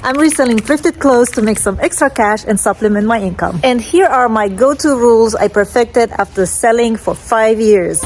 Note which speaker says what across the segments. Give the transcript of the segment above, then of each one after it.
Speaker 1: I'm reselling thrifted clothes to make some extra cash and supplement my income. And here are my go-to rules I perfected after selling for 5 years.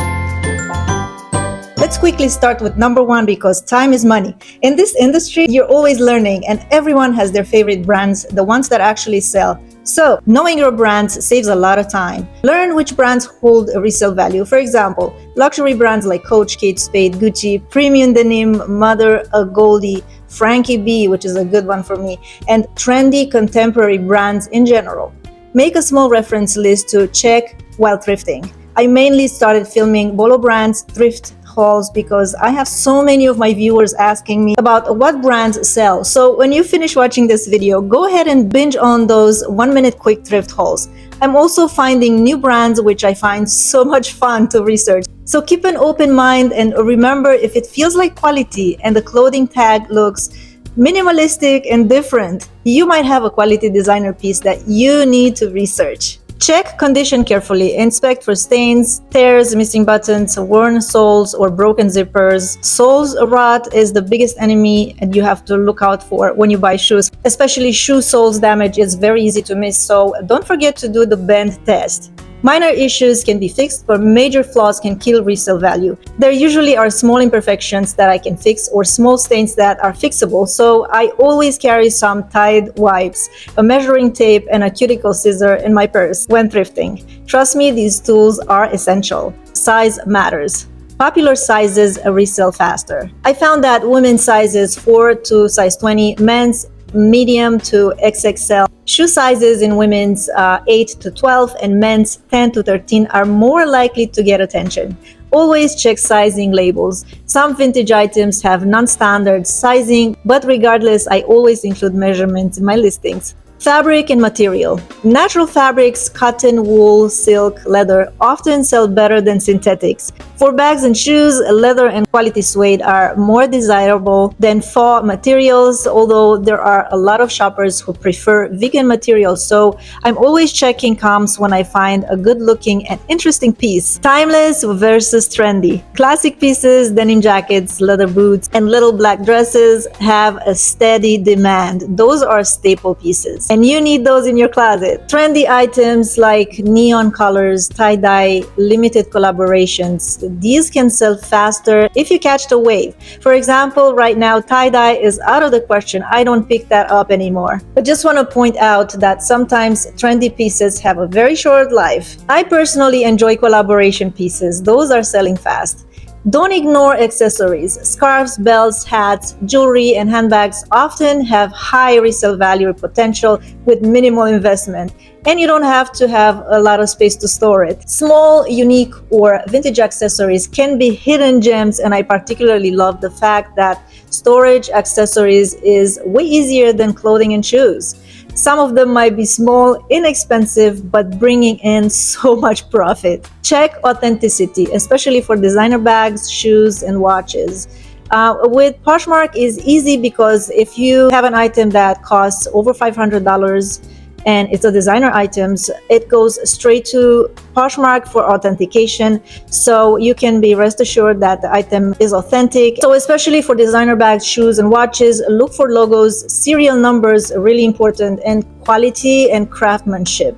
Speaker 1: Let's quickly start with number one, because time is money. In this industry, you're always learning, and everyone has their favorite brands, the ones that actually sell. So, knowing your brands saves a lot of time. Learn which brands hold a resale value. For example, luxury brands like Coach, Kate Spade, Gucci, Premium Denim, Mother, Goldie, Frankie B, which is a good one for me, and trendy contemporary brands in general. Make a small reference list to check while thrifting. I mainly started filming Bolo brands thrift hauls because I have so many of my viewers asking me about what brands sell. So when you finish watching this video, go ahead and binge on those 1-minute quick thrift hauls. I'm also finding new brands, which I find so much fun to research. So keep an open mind, and remember, if it feels like quality and the clothing tag looks minimalistic and different, you might have a quality designer piece that you need to research. Check condition carefully. Inspect for stains, tears, missing buttons, worn soles, or broken zippers. Soles rot is the biggest enemy and you have to look out for when you buy shoes. Especially shoe soles damage is very easy to miss, so don't forget to do the bend test. Minor issues can be fixed, but major flaws can kill resale value. There usually are small imperfections that I can fix or small stains that are fixable, so I always carry some Tide wipes, a measuring tape, and a cuticle scissor in my purse when thrifting. Trust me, these tools are essential. Size matters. Popular sizes resell faster. I found that women's sizes 4 to size 20, men's medium to XXL. Shoe sizes in women's 8 to 12 and men's 10 to 13 are more likely to get attention. Always check sizing labels. Some vintage items have non-standard sizing, but regardless, I always include measurements in my listings. Fabric and material. Natural fabrics, cotton, wool, silk, leather often sell better than synthetics. For bags and shoes, leather and quality suede are more desirable than faux materials, although there are a lot of shoppers who prefer vegan materials, so I'm always checking comps when I find a good looking and interesting piece. Timeless versus trendy. Classic pieces, denim jackets, leather boots, and little black dresses have a steady demand. Those are staple pieces, and you need those in your closet. Trendy items like neon colors, tie-dye, limited collaborations, these can sell faster if you catch the wave. For example, right now tie-dye is out of the question. I don't pick that up anymore. But just want to point out that sometimes trendy pieces have a very short life. I personally enjoy collaboration pieces. Those are selling fast. Don't ignore accessories. Scarves, belts, hats, jewelry, and handbags often have high resale value potential with minimal investment, and you don't have to have a lot of space to store it. Small, unique, or vintage accessories can be hidden gems, and I particularly love the fact that storage accessories is way easier than clothing and shoes. Some of them might be small, inexpensive, but bringing in so much profit. Check authenticity, especially for designer bags, shoes, and watches. With Poshmark is easy because if you have an item that costs over $500 and it's a designer items, it goes straight to Poshmark for authentication, so you can be rest assured that the item is authentic. So especially for designer bags, shoes, and watches, look for logos, serial numbers are really important, and quality and craftsmanship.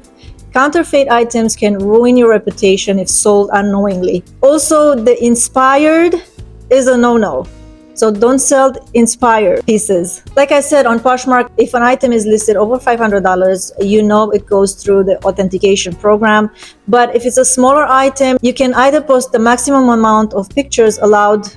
Speaker 1: Counterfeit items can ruin your reputation if sold unknowingly. Also, the inspired is a no-no. So don't sell inspired pieces. Like I said, on Poshmark, if an item is listed over $500, you know it goes through the authentication program. But if it's a smaller item, you can either post the maximum amount of pictures allowed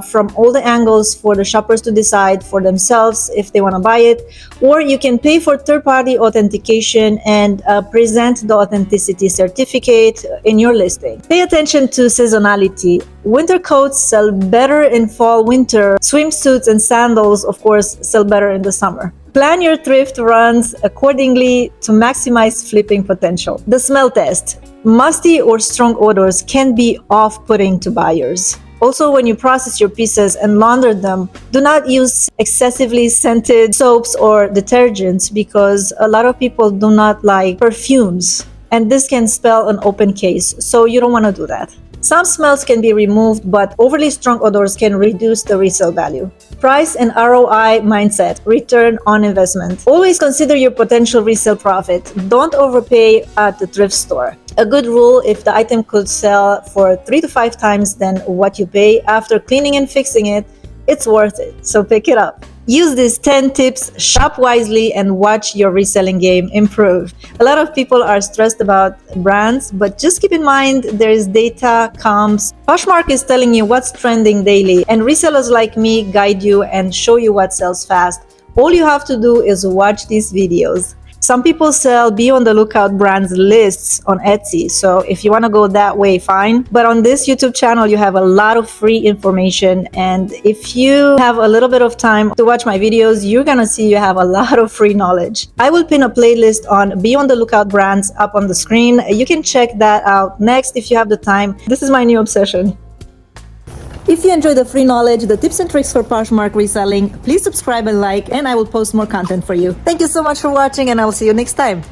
Speaker 1: from all the angles for the shoppers to decide for themselves if they want to buy it, or you can pay for third-party authentication and present the authenticity certificate in your listing. Pay attention to seasonality. Winter coats sell better in fall, winter. Swimsuits and sandals, of course, sell better in the summer. Plan your thrift runs accordingly to maximize flipping potential. The smell test. Musty or strong odors can be off-putting to buyers. Also, when you process your pieces and launder them, do not use excessively scented soaps or detergents because a lot of people do not like perfumes, and this can spell an open case, so you don't want to do that. Some smells can be removed, but overly strong odors can reduce the resale value. Price and ROI mindset, return on investment. Always consider your potential resale profit. Don't overpay at the thrift store. A good rule, if the item could sell for 3 to 5 times than what you pay after cleaning and fixing it, it's worth it. So pick it up. Use these 10 tips, shop wisely, and watch your reselling game improve. A lot of people are stressed about brands, but just keep in mind there is data, comps. Poshmark is telling you what's trending daily, and resellers like me guide you and show you what sells fast. All you have to do is watch these videos. Some people sell Be on the Lookout brands lists on Etsy, so if you want to go that way, fine. But on this YouTube channel, you have a lot of free information, and if you have a little bit of time to watch my videos, you're gonna see you have a lot of free knowledge. I will pin a playlist on Be on the Lookout brands up on the screen. You can check that out next if you have the time. This is my new obsession. If you enjoy the free knowledge, the tips and tricks for Poshmark reselling, please subscribe and like, and I will post more content for you. Thank you so much for watching, and I will see you next time.